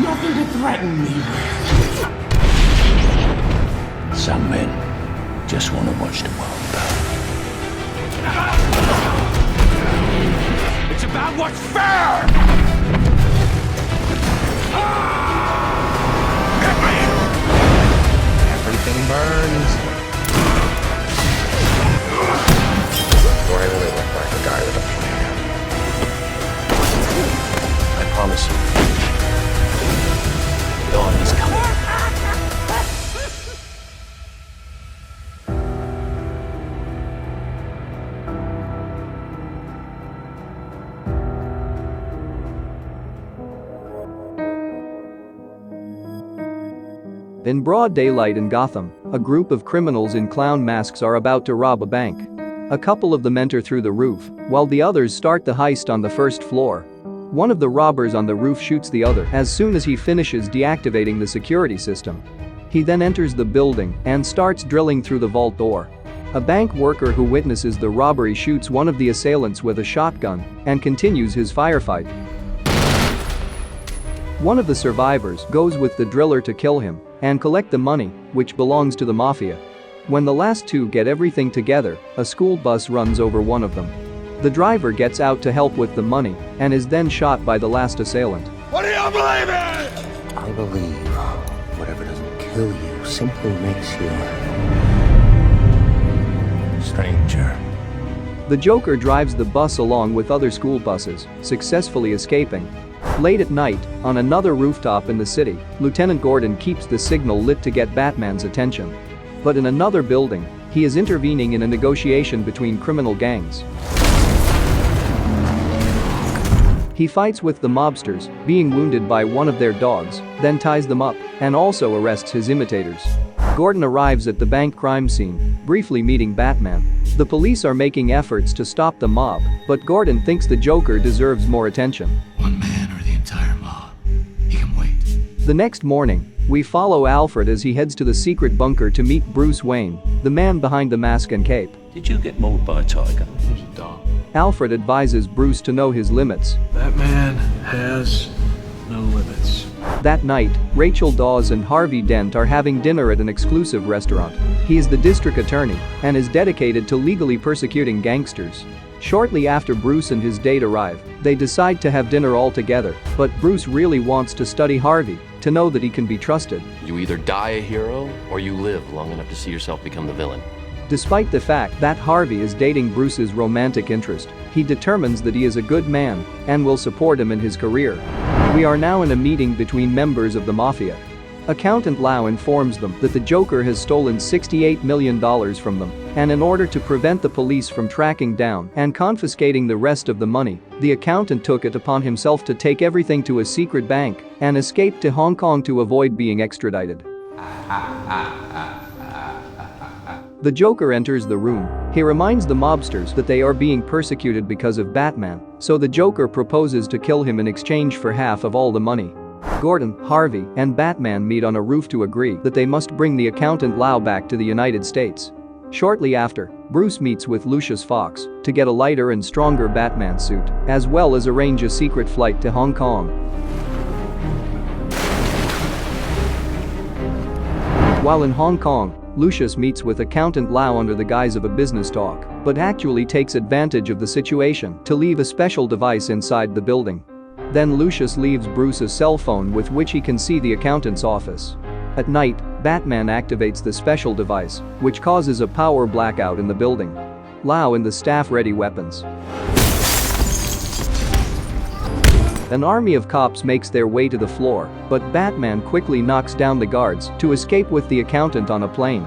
Nothing to threaten me with. Some men just want to watch the world burn. It's about what's fair! Hit me! Everything burns. Do I really look like a guy with a plan? I promise you. Dawn is coming. In broad daylight in Gotham, a group of criminals in clown masks are about to rob a bank. A couple of them enter through the roof, while the others start the heist on the first floor. One of the robbers on the roof shoots the other as soon as he finishes deactivating the security system. He then enters the building and starts drilling through the vault door. A bank worker who witnesses the robbery shoots one of the assailants with a shotgun and continues his firefight. One of the survivors goes with the driller to kill him and collect the money, which belongs to the mafia. When the last two get everything together, a school bus runs over one of them. The driver gets out to help with the money and is then shot by the last assailant. What do you believe in? I believe whatever doesn't kill you simply makes you stranger. The Joker drives the bus along with other school buses, successfully escaping. Late at night, on another rooftop in the city, Lieutenant Gordon keeps the signal lit to get Batman's attention. But in another building, he is intervening in a negotiation between criminal gangs. He fights with the mobsters, being wounded by one of their dogs, then ties them up, and also arrests his imitators. Gordon arrives at the bank crime scene, briefly meeting Batman. The police are making efforts to stop the mob, but Gordon thinks the Joker deserves more attention. One man or the entire mob. He can wait. The next morning, we follow Alfred as he heads to the secret bunker to meet Bruce Wayne, the man behind the mask and cape. Did you get mauled by a tiger? There's a dog. Alfred advises Bruce to know his limits. That man has no limits. That night, Rachel Dawes and Harvey Dent are having dinner at an exclusive restaurant. He is the district attorney and is dedicated to legally persecuting gangsters. Shortly after Bruce and his date arrive, they decide to have dinner all together, but Bruce really wants to study Harvey to know that he can be trusted. You either die a hero or you live long enough to see yourself become the villain. Despite the fact that Harvey is dating Bruce's romantic interest, he determines that he is a good man and will support him in his career. We are now in a meeting between members of the mafia. Accountant Lau informs them that the Joker has stolen $68 million from them, and in order to prevent the police from tracking down and confiscating the rest of the money, the accountant took it upon himself to take everything to a secret bank and escape to Hong Kong to avoid being extradited. The Joker enters the room. He reminds the mobsters that they are being persecuted because of Batman, so the Joker proposes to kill him in exchange for half of all the money. Gordon, Harvey, and Batman meet on a roof to agree that they must bring the accountant Lau back to the United States. Shortly after, Bruce meets with Lucius Fox to get a lighter and stronger Batman suit, as well as arrange a secret flight to Hong Kong. While in Hong Kong, Lucius meets with accountant Lau under the guise of a business talk, but actually takes advantage of the situation to leave a special device inside the building. Then Lucius leaves Bruce's cell phone with which he can see the accountant's office. At night, Batman activates the special device, which causes a power blackout in the building. Lau and the staff ready weapons. An army of cops makes their way to the floor, but Batman quickly knocks down the guards to escape with the accountant on a plane.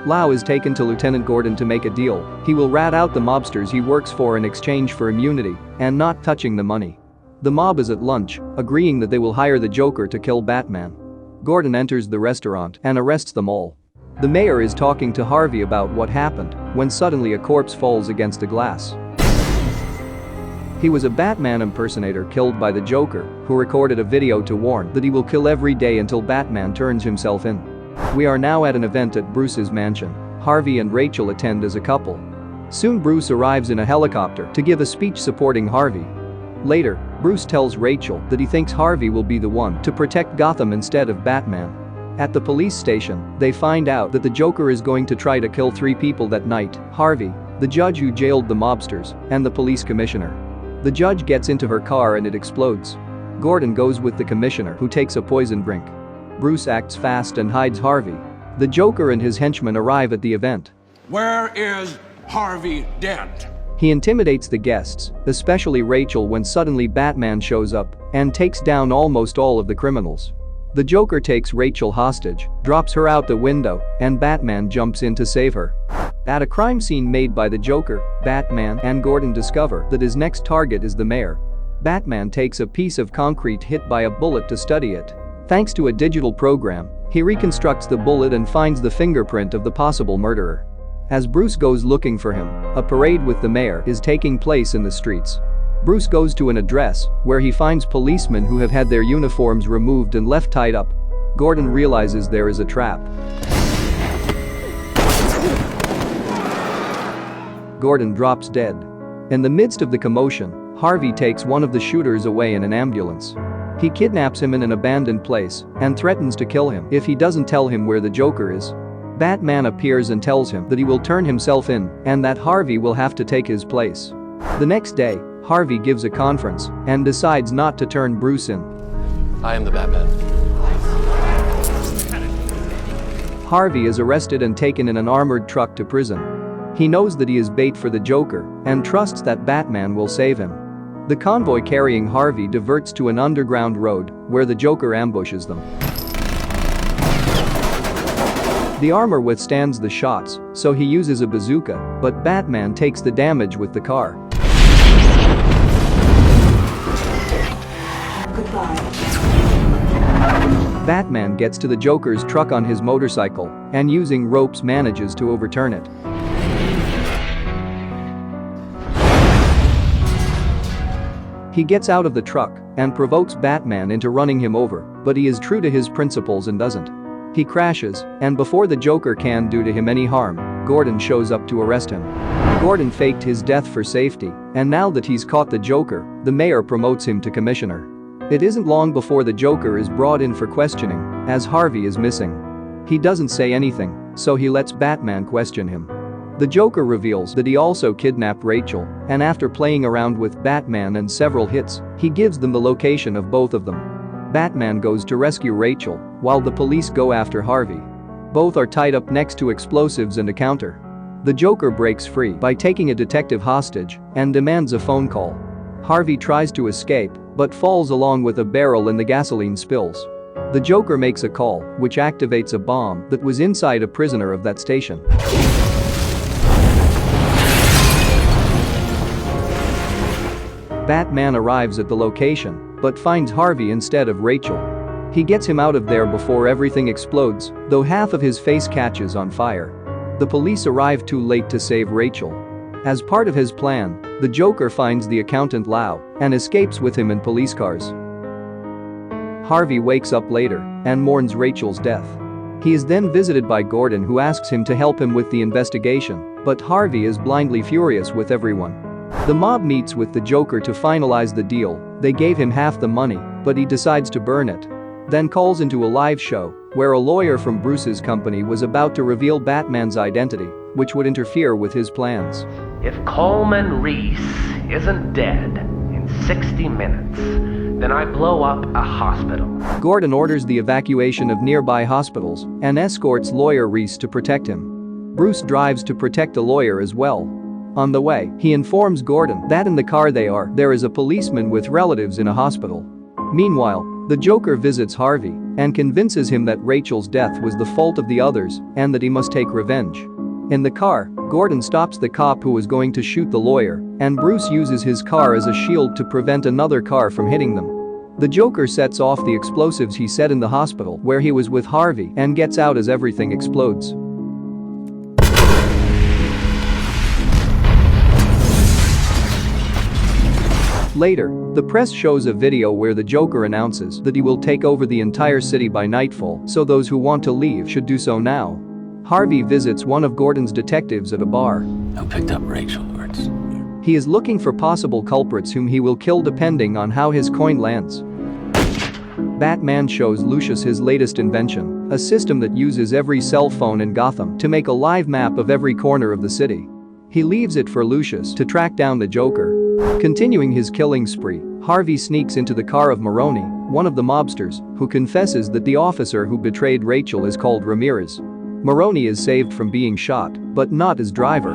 Lau is taken to Lieutenant Gordon to make a deal. He will rat out the mobsters he works for in exchange for immunity and not touching the money. The mob is at lunch, agreeing that they will hire the Joker to kill Batman. Gordon enters the restaurant and arrests them all. The mayor is talking to Harvey about what happened when suddenly a corpse falls against the glass. He was a Batman impersonator killed by the Joker, who recorded a video to warn that he will kill every day until Batman turns himself in. We are now at an event at Bruce's mansion. Harvey and Rachel attend as a couple. Soon Bruce arrives in a helicopter to give a speech supporting Harvey. Later, Bruce tells Rachel that he thinks Harvey will be the one to protect Gotham instead of Batman. At the police station, they find out that the Joker is going to try to kill 3 people that night: Harvey, the judge who jailed the mobsters, and the police commissioner. The judge gets into her car and it explodes. Gordon goes with the commissioner, who takes a poison drink. Bruce acts fast and hides Harvey. The Joker and his henchmen arrive at the event. Where is Harvey Dent? He intimidates the guests, especially Rachel, when suddenly Batman shows up and takes down almost all of the criminals. The Joker takes Rachel hostage, drops her out the window, and Batman jumps in to save her. At a crime scene made by the Joker, Batman and Gordon discover that his next target is the mayor. Batman takes a piece of concrete hit by a bullet to study it. Thanks to a digital program, he reconstructs the bullet and finds the fingerprint of the possible murderer. As Bruce goes looking for him, a parade with the mayor is taking place in the streets. Bruce goes to an address where he finds policemen who have had their uniforms removed and left tied up. Gordon realizes there is a trap. Gordon drops dead. In the midst of the commotion, Harvey takes one of the shooters away in an ambulance. He kidnaps him in an abandoned place and threatens to kill him if he doesn't tell him where the Joker is. Batman appears and tells him that he will turn himself in and that Harvey will have to take his place. The next day, Harvey gives a conference and decides not to turn Bruce in. I am the Batman. Harvey is arrested and taken in an armored truck to prison. He knows that he is bait for the Joker and trusts that Batman will save him. The convoy carrying Harvey diverts to an underground road where the Joker ambushes them. The armor withstands the shots, so he uses a bazooka, but Batman takes the damage with the car. Goodbye. Batman gets to the Joker's truck on his motorcycle and using ropes manages to overturn it. He gets out of the truck and provokes Batman into running him over, but he is true to his principles and doesn't. He crashes, and before the Joker can do to him any harm, Gordon shows up to arrest him. Gordon faked his death for safety, and now that he's caught the Joker, the mayor promotes him to commissioner. It isn't long before the Joker is brought in for questioning, as Harvey is missing. He doesn't say anything, so he lets Batman question him. The Joker reveals that he also kidnapped Rachel, and after playing around with Batman and several hits, he gives them the location of both of them. Batman goes to rescue Rachel, while the police go after Harvey. Both are tied up next to explosives and a counter. The Joker breaks free by taking a detective hostage and demands a phone call. Harvey tries to escape, but falls along with a barrel and the gasoline spills. The Joker makes a call, which activates a bomb that was inside a prisoner of that station. Batman arrives at the location, but finds Harvey instead of Rachel. He gets him out of there before everything explodes, though half of his face catches on fire. The police arrive too late to save Rachel. As part of his plan, the Joker finds the accountant Lau and escapes with him in police cars. Harvey wakes up later and mourns Rachel's death. He is then visited by Gordon, who asks him to help him with the investigation, but Harvey is blindly furious with everyone. The mob meets with the Joker to finalize the deal. They gave him half the money, but he decides to burn it. Then calls into a live show where a lawyer from Bruce's company was about to reveal Batman's identity, which would interfere with his plans. If Coleman Reese isn't dead in 60 minutes, then I blow up a hospital. Gordon orders the evacuation of nearby hospitals and escorts lawyer Reese to protect him. Bruce drives to protect the lawyer as well. On the way, he informs Gordon that in the car there is a policeman with relatives in a hospital. Meanwhile, the Joker visits Harvey and convinces him that Rachel's death was the fault of the others and that he must take revenge. In the car, Gordon stops the cop who was going to shoot the lawyer, and Bruce uses his car as a shield to prevent another car from hitting them. The Joker sets off the explosives he set in the hospital where he was with Harvey and gets out as everything explodes. Later, the press shows a video where the Joker announces that he will take over the entire city by nightfall, so those who want to leave should do so now. Harvey visits one of Gordon's detectives at a bar. Who picked up Rachel Lords? He is looking for possible culprits whom he will kill depending on how his coin lands. Batman shows Lucius his latest invention, a system that uses every cell phone in Gotham to make a live map of every corner of the city. He leaves it for Lucius to track down the Joker. Continuing his killing spree, Harvey sneaks into the car of Maroney, one of the mobsters, who confesses that the officer who betrayed Rachel is called Ramirez. Maroney is saved from being shot, but not his driver.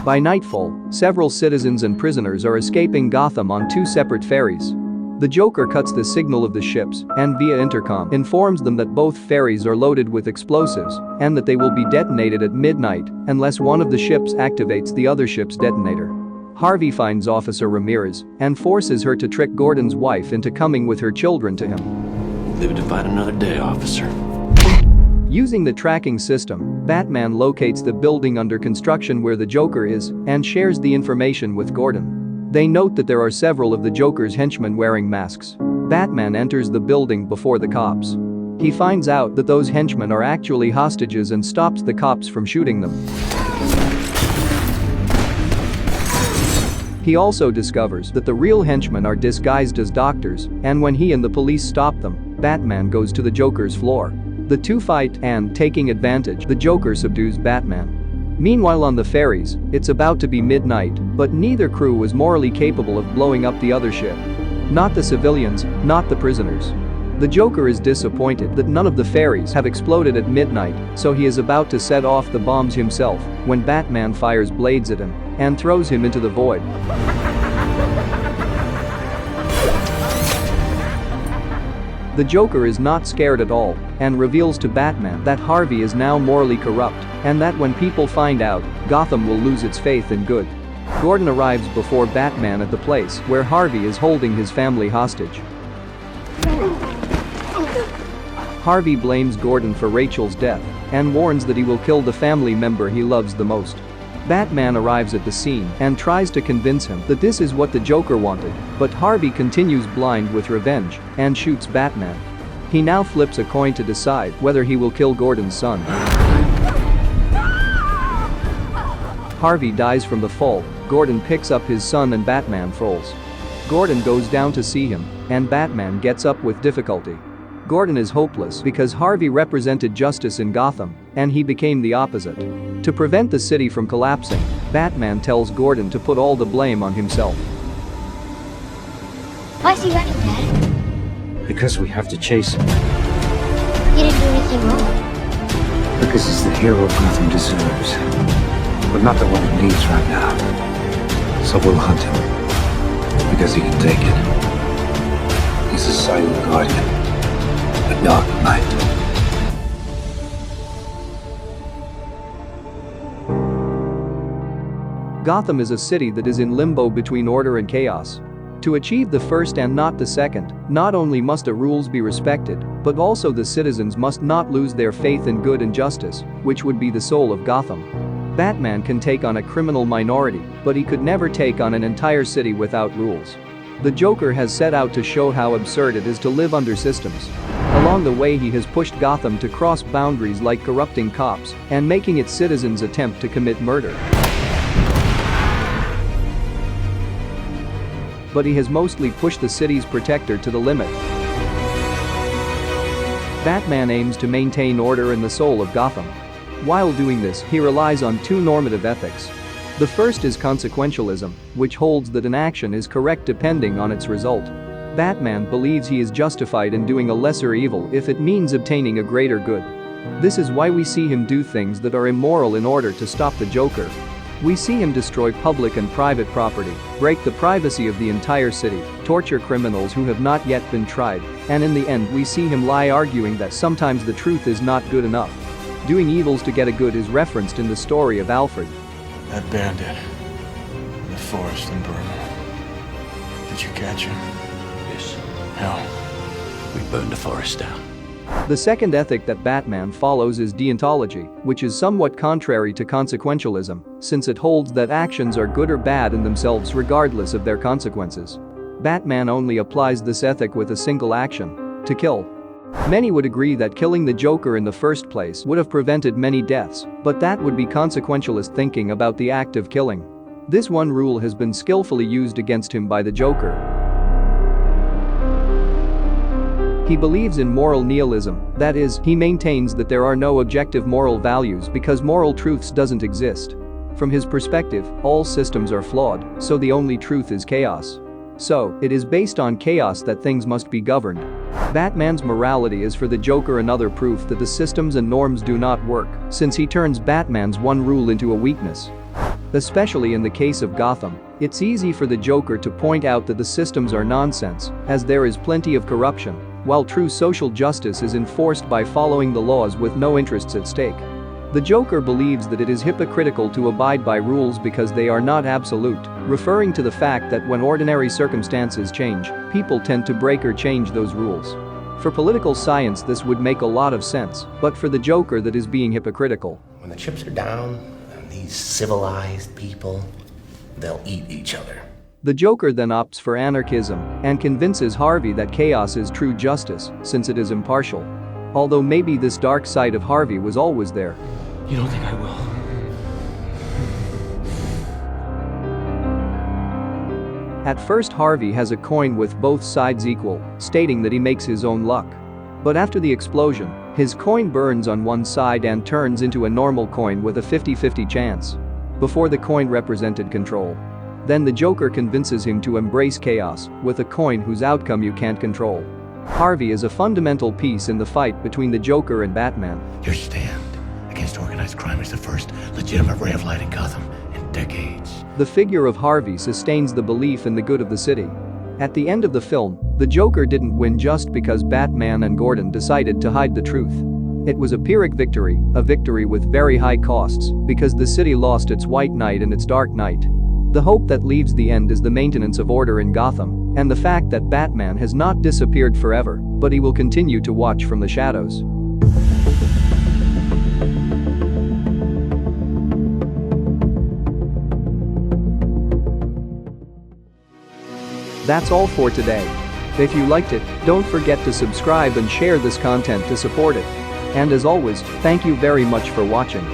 By nightfall, several citizens and prisoners are escaping Gotham on two separate ferries. The Joker cuts the signal of the ships and via intercom informs them that both ferries are loaded with explosives and that they will be detonated at midnight unless one of the ships activates the other ship's detonator. Harvey finds Officer Ramirez and forces her to trick Gordon's wife into coming with her children to him. Live to fight another day, officer. Using the tracking system, Batman locates the building under construction where the Joker is and shares the information with Gordon. They note that there are several of the Joker's henchmen wearing masks. Batman enters the building before the cops. He finds out that those henchmen are actually hostages and stops the cops from shooting them. He also discovers that the real henchmen are disguised as doctors, and when he and the police stop them, Batman goes to the Joker's floor. The two fight and, taking advantage, the Joker subdues Batman. Meanwhile on the ferries, it's about to be midnight, but neither crew was morally capable of blowing up the other ship. Not the civilians, not the prisoners. The Joker is disappointed that none of the ferries have exploded at midnight, so he is about to set off the bombs himself when Batman fires blades at him and throws him into the void. The Joker is not scared at all and reveals to Batman that Harvey is now morally corrupt and that when people find out, Gotham will lose its faith in good. Gordon arrives before Batman at the place where Harvey is holding his family hostage. Harvey blames Gordon for Rachel's death and warns that he will kill the family member he loves the most. Batman arrives at the scene and tries to convince him that this is what the Joker wanted, but Harvey continues blind with revenge and shoots Batman. He now flips a coin to decide whether he will kill Gordon's son. Harvey dies from the fall, Gordon picks up his son and Batman falls. Gordon goes down to see him, and Batman gets up with difficulty. Gordon is hopeless because Harvey represented justice in Gotham, and he became the opposite. To prevent the city from collapsing, Batman tells Gordon to put all the blame on himself. Why is he running, Dad? Because we have to chase him. He didn't do anything wrong. Because he's the hero Gotham deserves. But not the one it needs right now. So we'll hunt him. Because he can take it. He's a silent guardian. A dark knight. Gotham is a city that is in limbo between order and chaos. To achieve the first and not the second, not only must the rules be respected, but also the citizens must not lose their faith in good and justice, which would be the soul of Gotham. Batman can take on a criminal minority, but he could never take on an entire city without rules. The Joker has set out to show how absurd it is to live under systems. Along the way he has pushed Gotham to cross boundaries like corrupting cops and making its citizens attempt to commit murder. But he has mostly pushed the city's protector to the limit. Batman aims to maintain order in the soul of Gotham. While doing this, he relies on two normative ethics. The first is consequentialism, which holds that an action is correct depending on its result. Batman believes he is justified in doing a lesser evil if it means obtaining a greater good. This is why we see him do things that are immoral in order to stop the Joker. We see him destroy public and private property, break the privacy of the entire city, torture criminals who have not yet been tried, and in the end we see him lie arguing that sometimes the truth is not good enough. Doing evils to get a good is referenced in the story of Alfred. That bandit in the forest in Burma. Did you catch him? Yes. How? We burned the forest down. The second ethic that Batman follows is deontology, which is somewhat contrary to consequentialism, since it holds that actions are good or bad in themselves regardless of their consequences. Batman only applies this ethic with a single action: to kill. Many would agree that killing the Joker in the first place would have prevented many deaths, but that would be consequentialist thinking about the act of killing. This one rule has been skillfully used against him by the Joker. He believes in moral nihilism, that is, he maintains that there are no objective moral values because moral truths doesn't exist. From his perspective, all systems are flawed, so the only truth is chaos. So, it is based on chaos that things must be governed. Batman's morality is for the Joker another proof that the systems and norms do not work, since he turns Batman's one rule into a weakness. Especially in the case of Gotham, it's easy for the Joker to point out that the systems are nonsense, as there is plenty of corruption, while true social justice is enforced by following the laws with no interests at stake. The Joker believes that it is hypocritical to abide by rules because they are not absolute, referring to the fact that when ordinary circumstances change, people tend to break or change those rules. For political science this would make a lot of sense, but for the Joker that is being hypocritical. When the chips are down, these civilized people, they'll eat each other. The Joker then opts for anarchism and convinces Harvey that chaos is true justice, since it is impartial. Although maybe this dark side of Harvey was always there. You don't think I will? At first Harvey has a coin with both sides equal, stating that he makes his own luck. But after the explosion, his coin burns on one side and turns into a normal coin with a 50-50 chance. Before the coin represented control. Then the Joker convinces him to embrace chaos with a coin whose outcome you can't control. Harvey is a fundamental piece in the fight between the Joker and Batman. Your stand against organized crime is the first legitimate ray of light in Gotham in decades. The figure of Harvey sustains the belief in the good of the city. At the end of the film, the Joker didn't win just because Batman and Gordon decided to hide the truth. It was a Pyrrhic victory, a victory with very high costs, because the city lost its White Knight and its Dark Knight. The hope that leaves the end is the maintenance of order in Gotham, and the fact that Batman has not disappeared forever, but he will continue to watch from the shadows. That's all for today. If you liked it, don't forget to subscribe and share this content to support it. And as always, thank you very much for watching.